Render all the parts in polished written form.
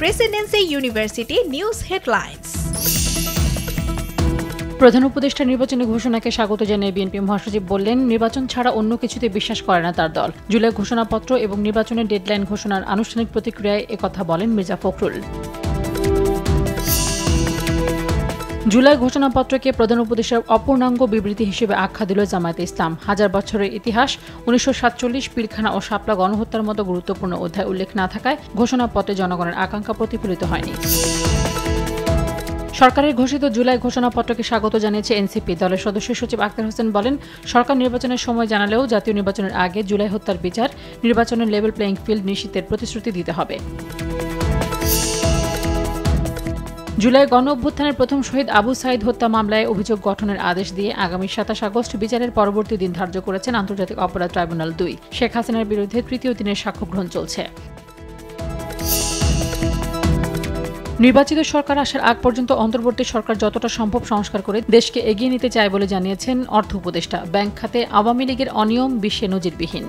Presidency university news headlines. প্রধান উপদেষ্টা নির্বাচনী ঘোষণাকে স্বাগত জানিয়ে বিএনপি মহাসচিব বললেন, নির্বাচন ছাড়া অন্য কিছুতে বিশ্বাস করে না তার দল। জুলাই ঘোষণাপত্র এবং নির্বাচনের ডেডলাইন ঘোষণার আনুষ্ঠানিক প্রতিক্রিয়ায় একথা বলেন মির্জা ফখরুল। জুলাই ঘোষণাপত্রকে প্রধান উপদেষ্টার অপূর্ণাঙ্গ বিবৃতি হিসেবে আখ্যা দিল জামায়াতে ইসলাম। হাজার বছরের ইতিহাস, 1947 পিলখানা ও শাপলা গণহত্যার মতো গুরুত্বপূর্ণ অধ্যায় উল্লেখ না থাকায় ঘোষণাপত্রে জনগণের আকাঙ্ক্ষা প্রতিফলিত হয়নি। সরকারের ঘোষিত জুলাই ঘোষণাপত্রকে স্বাগত জানিয়েছে এনসিপি। দলের সদস্য সচিব আক্তার হোসেন বলেন, সরকার নির্বাচনের সময় জানালেও জাতীয় নির্বাচনের আগে জুলাই হত্যার বিচার, নির্বাচনের লেভেল প্লেইং ফিল্ড নিশ্চিতের প্রতিশ্রুতি দিতে হবে। জুলাই গণ অভ্যুত্থানের প্রথম শহীদ আবু সাঈদ হত্যা মামলায় অভিযোগ গঠনের আদেশ দিয়ে আগামী 27 আগস্ট বিচারের পরবর্তী দিন ধার্য করেছেন আন্তর্জাতিক অপরাধ ট্রাইব্যুনাল 2। শেখ হাসিনার বিরুদ্ধে তৃতীয় দিনের সাক্ষ্য গ্রহণ চলছে। নির্বাচিত সরকার আসার আগ পর্যন্ত অন্তর্বর্তী সরকার যতটা সম্ভব সংস্কার করে দেশকে এগিয়ে নিতে চায় বলে জানিয়েছেন অর্থ উপদেষ্টা। ব্যাংক খাতে আওয়ামী লীগের অনিয়ম বিশ্বে নজিরবিহীন।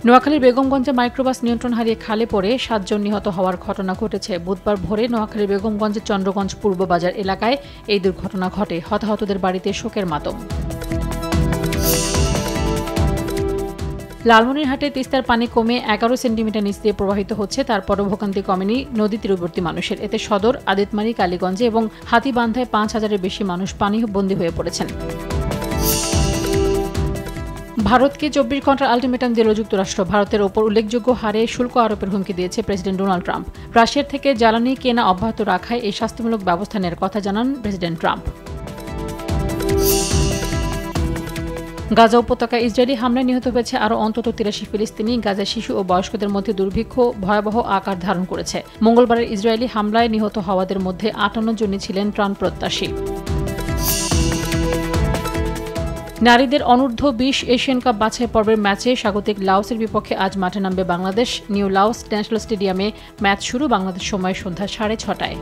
নোয়াখালীর বেগমগঞ্জে মাইক্রোবাস নিয়ন্ত্রণ হারিয়ে খালে পড়ে 7 জন নিহত হওয়ার ঘটনা ঘটেছে। বুধবার ভোরে নোয়াখালীর বেগমগঞ্জের চন্দ্রগঞ্জ পূর্ব বাজার এলাকায় এই দুর্ঘটনা ঘটে। হতাহতদের বাড়িতে শোকের মাতম। লালমনিরহাটে তিস্তার পানি কমে 11 সেন্টিমিটার নিচ দিয়ে প্রবাহিত হচ্ছে, তারপরও ভোগান্তি কমেনি নদী তীরবর্তী মানুষের। এতে সদর, আদিতমারি, কালীগঞ্জে এবং হাতীবান্ধায় 5000-এর বেশি মানুষ পানিবন্দী হয়ে পড়েছেন। ভারতকে 24 ঘন্টার আলটিমেটাম দিল যুক্তরাষ্ট্র। ভারতের ওপর উল্লেখযোগ্য হারে শুল্ক আরোপের হুমকি দিয়েছে প্রেসিডেন্ট ডোনাল্ড ট্রাম্প। রাশিয়ার থেকে জ্বালানি কেনা অব্যাহত রাখায় এই শাস্তিমূলক ব্যবস্থা নেওয়ার কথা জানান প্রেসিডেন্ট ট্রাম্প। গাজা উপত্যকায় ইসরায়েলি হামলায় নিহত হয়েছে আরও অন্তত 83 ফিলিস্তিনি। গাজায় শিশু ও বয়স্কদের মধ্যে দুর্ভিক্ষ ভয়াবহ আকার ধারণ করেছে। মঙ্গলবারের ইসরায়েলি হামলায় নিহত হওয়াদের মধ্যে 58 জনই ছিলেন ত্রাণ প্রত্যাশী। নারীদের অনূর্ধ্ব 20 এশিয়ান কাপ বাছাই পর্বের ম্যাচে স্বাগতিক লাওসের বিপক্ষে আজ মাঠে নামবে বাংলাদেশ। নিউ লাওস ন্যাশনাল স্টেডিয়ামে ম্যাচ শুরু বাংলাদেশ সময় সন্ধ্যা 6:30টায়।